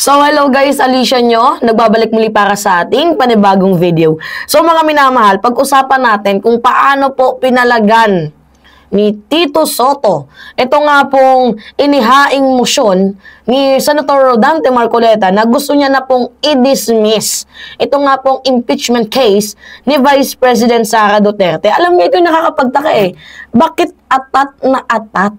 So hello guys, Alicia nyo, nagbabalik muli para sa ating panibagong video. So mga minamahal, pag-usapan natin kung paano po pinalagan ni Tito Sotto ito nga pong inihaing motion ni Senator Rodante Marcoleta na gusto niya na pong i-dismiss ito nga pong impeachment case ni Vice President Sara Duterte. Alam niyo, ito nakakapagtaka bakit atat na atat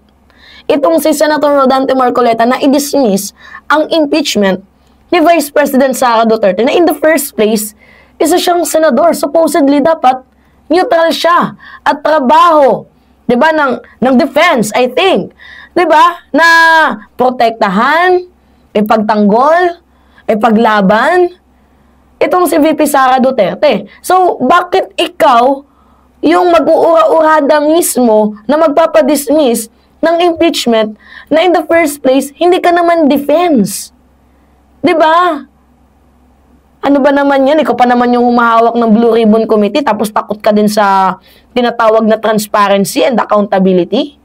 itong si Senator Rodante Marcoleta na i-dismiss ang impeachment ni Vice President Sara Duterte na in the first place, isa siyang senador. Supposedly, dapat neutral siya at trabaho, diba, ng defense, I think. Diba, na protektahan, ipagtanggol, ipaglaban, itong si VP Sara Duterte. So, bakit ikaw yung mag-uura-urada mismo na magpapadismiss ng impeachment na in the first place, hindi ka naman defense. Diba? Ano ba naman yan? Ikaw pa naman yung humahawak ng Blue Ribbon Committee tapos takot ka din sa tinatawag na transparency and accountability.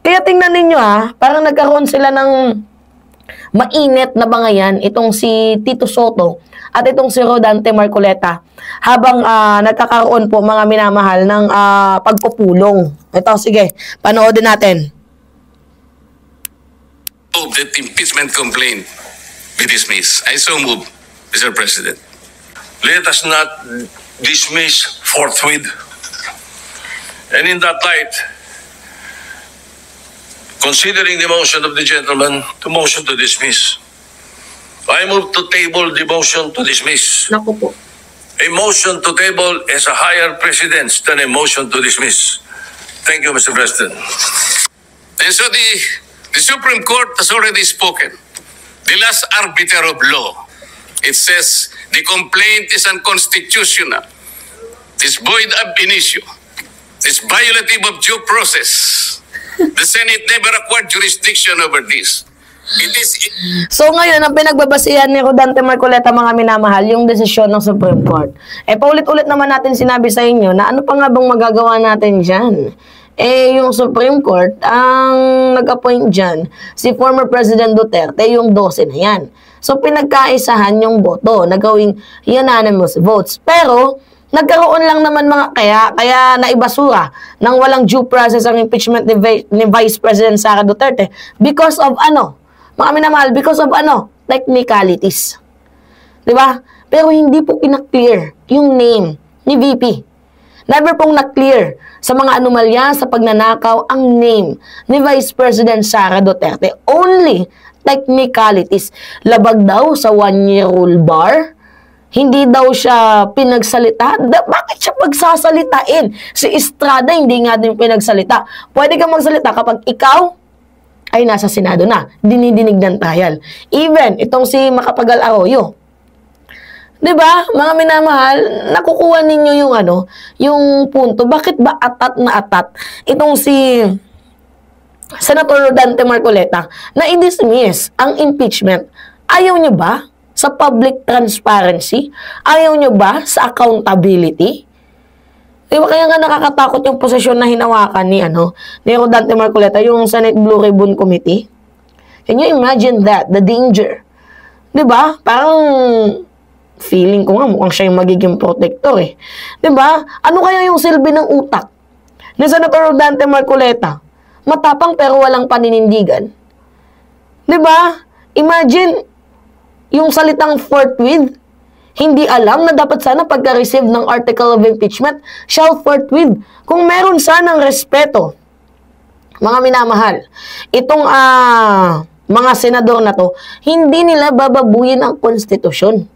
Kaya tingnan ninyo parang nagkaroon sila ng mainit na bangayan itong si Tito Sotto at itong si Rodante Marcoleta habang nagkakaroon po mga minamahal ng pagpupulong. Ito, sige, panoodin natin. That impeachment complaint be dismissed. I so move, Mr. President. Let us not dismiss forthwith. And in that light, considering the motion of the gentleman to motion to dismiss, I move to table the motion to dismiss. Naku po. A motion to table is a higher precedence than a motion to dismiss. Thank you, Mr. President. And so the Supreme Court has already spoken. The last arbiter of law. It says the complaint is unconstitutional. It's void ab initio. It's violative of due process. The Senate never acquired jurisdiction over this. So ngayon, ang pinagbabasihan ni Rodante Marcoleta, mga minamahal, yung desisyon ng Supreme Court. Paulit-ulit naman natin sinabi sa inyo na ano pa nga bang magagawa natin dyan? Yung Supreme Court, ang nag-appoint dyan, si former President Duterte, yung 12 na yan. So, pinagkaisahan yung boto, nagawing unanimous votes. Pero, nagkaroon lang naman kaya naibasura nang walang due process ang impeachment ni Vice President Sara Duterte because of mga minamahal, because of technicalities. Diba? Pero hindi po pinaklear yung name ni VP. Never pong na-clear sa mga anomalya sa pagnanakaw ang name ni Vice President Sara Duterte. Only technicalities. Labag daw sa 1-year rule bar. Hindi daw siya pinagsalita. Bakit siya pagsasalitain? Si Estrada hindi nga din pinagsalita. Pwede kang magsalita kapag ikaw ay nasa Senado na. Dinidinig ng trial. Even itong si Macapagal Arroyo. Diba, mga minamahal, nakukuha ninyo yung punto. Bakit ba atat na atat itong si Senator Rodante Marcoleta na i-dismiss ang impeachment? Ayaw nyo ba sa public transparency? Ayaw nyo ba sa accountability? Diba, kaya nga nakakatakot yung posisyon na hinawakan ni Rodante Marcoleta, yung Senate Blue Ribbon Committee. Can you imagine that? The danger. Diba? Parang feeling ko nga mukhang siya yung magiging protector Diba? Ano kaya yung silbi ng utak ni Senator Rodante Marcoleta? Matapang pero walang paninindigan. Diba? Imagine yung salitang forthwith, hindi alam na dapat sana pagka-receive ng article of impeachment, shall forthwith. Kung meron sanang respeto, mga minamahal, itong mga senador na to, hindi nila bababuyin ang konstitusyon.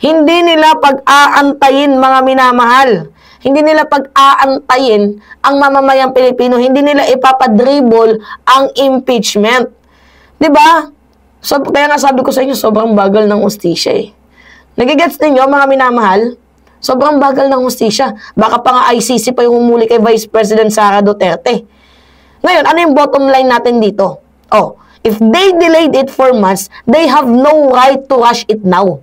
Hindi nila pag-aantayin, mga minamahal. Hindi nila pag-aantayin ang mamamayang Pilipino. Hindi nila ipapadribble ang impeachment. Diba? So, kaya nga sabi ko sa inyo, sobrang bagal ng hustisya Nagigets ninyo, mga minamahal? Sobrang bagal ng hustisya. Baka pa nga ICC pa yung humuli kay Vice President Sara Duterte. Ngayon, ano yung bottom line natin dito? If they delayed it for months, they have no right to rush it now.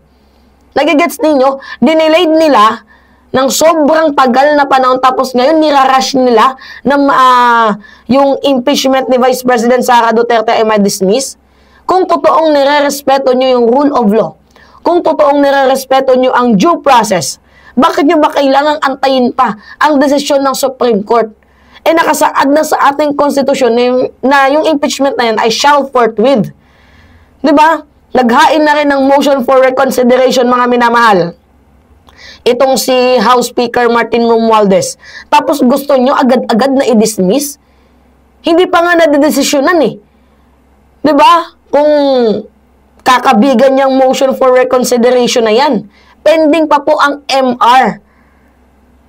Nagigets ninyo, dinilayed nila ng sobrang tagal na panahon tapos ngayon nirarush nila na yung impeachment ni Vice President Sara Duterte ay ma-dismiss. Kung totoong nire-respeto nyo yung rule of law, kung totoong nire-respeto nyo ang due process, bakit nyo ba kailangang antayin pa ang desisyon ng Supreme Court? Nakasaad na sa ating konstitusyon na yung impeachment na yan ay shall forthwith. Diba? Naghain na rin ng motion for reconsideration, mga minamahal. Itong si House Speaker Martin Romualdez. Tapos gusto nyo agad-agad na i-dismiss? Hindi pa nga nadedesisyonan eh. Diba? Kung kakabigan niyang motion for reconsideration na yan, pending pa po ang MR.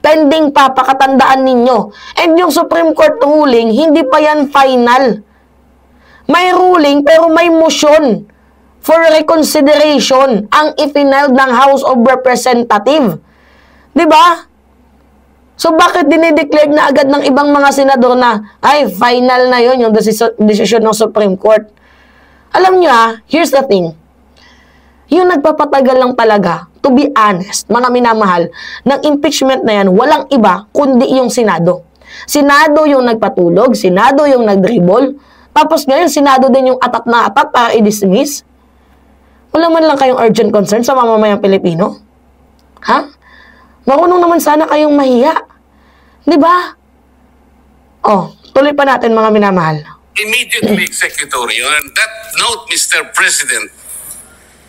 Pending pa, pakatandaan ninyo. And yung Supreme Court ruling, hindi pa yan final. May ruling, pero may motion for reconsideration ang ifiniled ng House of Representatives. Diba? So, bakit dinideclare na agad ng ibang mga senador na, ay, final na yon yung desisyon ng Supreme Court? Alam nyo here's the thing. Yung nagpapatagal lang talaga, to be honest, mga minamahal, ng impeachment na yan, walang iba kundi yung Senado. Senado yung nagpatulog, Senado yung nagdribble, tapos ngayon, Senado din yung atat na atat para i-dismiss. Wala man lang kayong urgent concern sa mamamayang Pilipino? Ha? Marunong naman sana kayong mahiya. Di ba? Oh, tuloy pa natin mga minamahal. Immediately executory. On that note, Mr. President,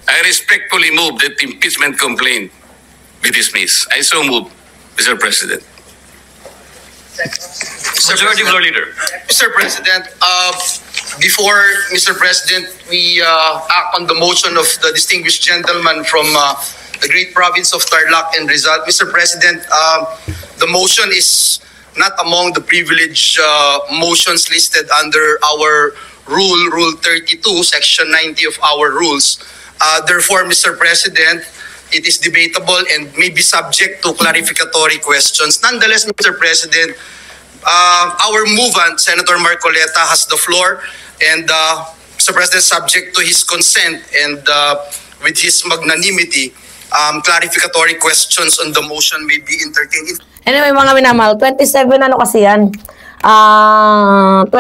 I respectfully move that the impeachment complaint be dismissed. I so move, Mr. President. Majority Floor Leader. Mr. President, before, Mr. President, we act on the motion of the distinguished gentleman from the great province of Tarlac and Rizal. Mr. President, the motion is not among the privileged motions listed under our Rule 32, Section 90 of our rules. Therefore, Mr. President, it is debatable and may be subject to clarificatory questions. Nonetheless, Mr. President, our movant, Senator Marcoleta, has the floor, and Mr. President, subject to his consent and with his magnanimity, clarificatory questions on the motion may be entertained. Anyway, mga minamahal, 27 ano kasi yan? 27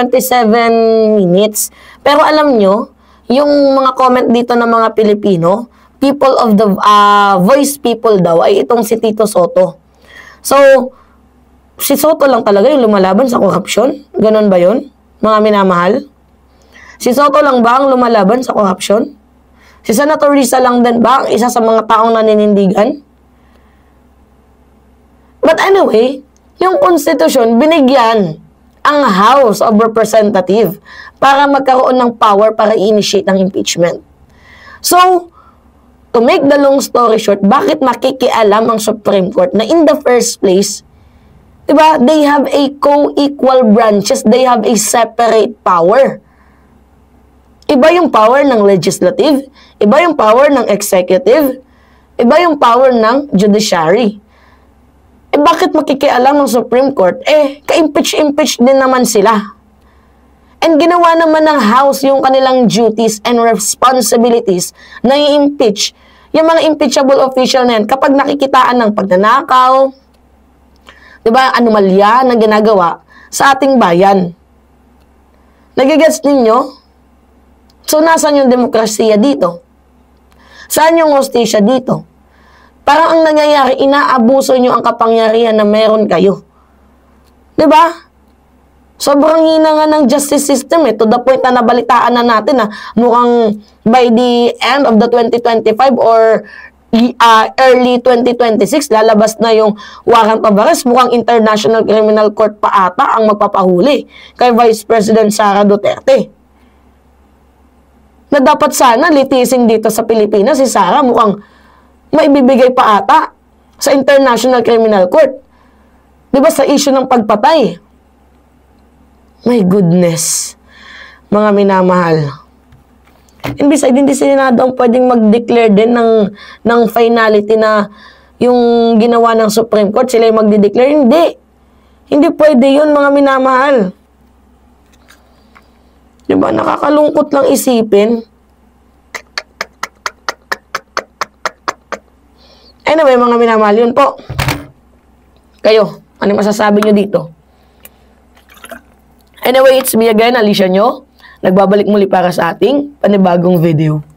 minutes. Pero alam nyo, yung mga comment dito ng mga Pilipino, people of the voice people daw, ay itong si Tito Soto. So, si Soto lang talaga yung lumalaban sa korupsyon? Ganon ba yun, mga minamahal? Si Soto lang ba ang lumalaban sa korupsyon? Si Senator Risa lang din ba ang isa sa mga taong naninindigan? But anyway, yung Constitution, binigyan ang House of Representatives para magkaroon ng power para i-initiate ng impeachment. So, to make the long story short, bakit makikialam ang Supreme Court na in the first place, diba, they have a co-equal branches, they have a separate power. Iba yung power ng legislative, iba yung power ng executive, iba yung power ng judiciary. Bakit makikialam ng Supreme Court? Ka-impeach din naman sila. And ginawa naman ng House yung kanilang duties and responsibilities na i-impeach yung mga impeachable official na yan kapag nakikitaan ng pagnanakaw, diba, anomalya na ginagawa sa ating bayan. Nagigets ninyo? So, nasan yung demokrasiya dito? Saan yung hustisya dito? Parang ang nangyayari, inaabuso nyo ang kapangyarihan na meron kayo. Diba? Sobrang hina nga ng justice system to the point na nabalitaan na natin na mukhang by the end of the 2025 or early 2026, lalabas na yung warrant of arrest. Mukhang International Criminal Court pa ata ang magpapahuli kay Vice President Sara Duterte. Na dapat sana litisin dito sa Pilipinas si Sara, mukhang maibibigay pa ata sa International Criminal Court. Diba sa issue ng pagpatay? My goodness. Mga minamahal. And besides, hindi si Senado ang pwedeng mag-declare din ng finality na yung ginawa ng Supreme Court, sila yung magdi-declare. Hindi. Hindi pwede yun, mga minamahal. Diba? Nakakalungkot lang isipin. Anyway, mga minamahal, yun po. Kayo, ano masasabi nyo dito? Anyway, it's me again, Alicia Nyo. nagbabalik muli para sa ating panibagong video.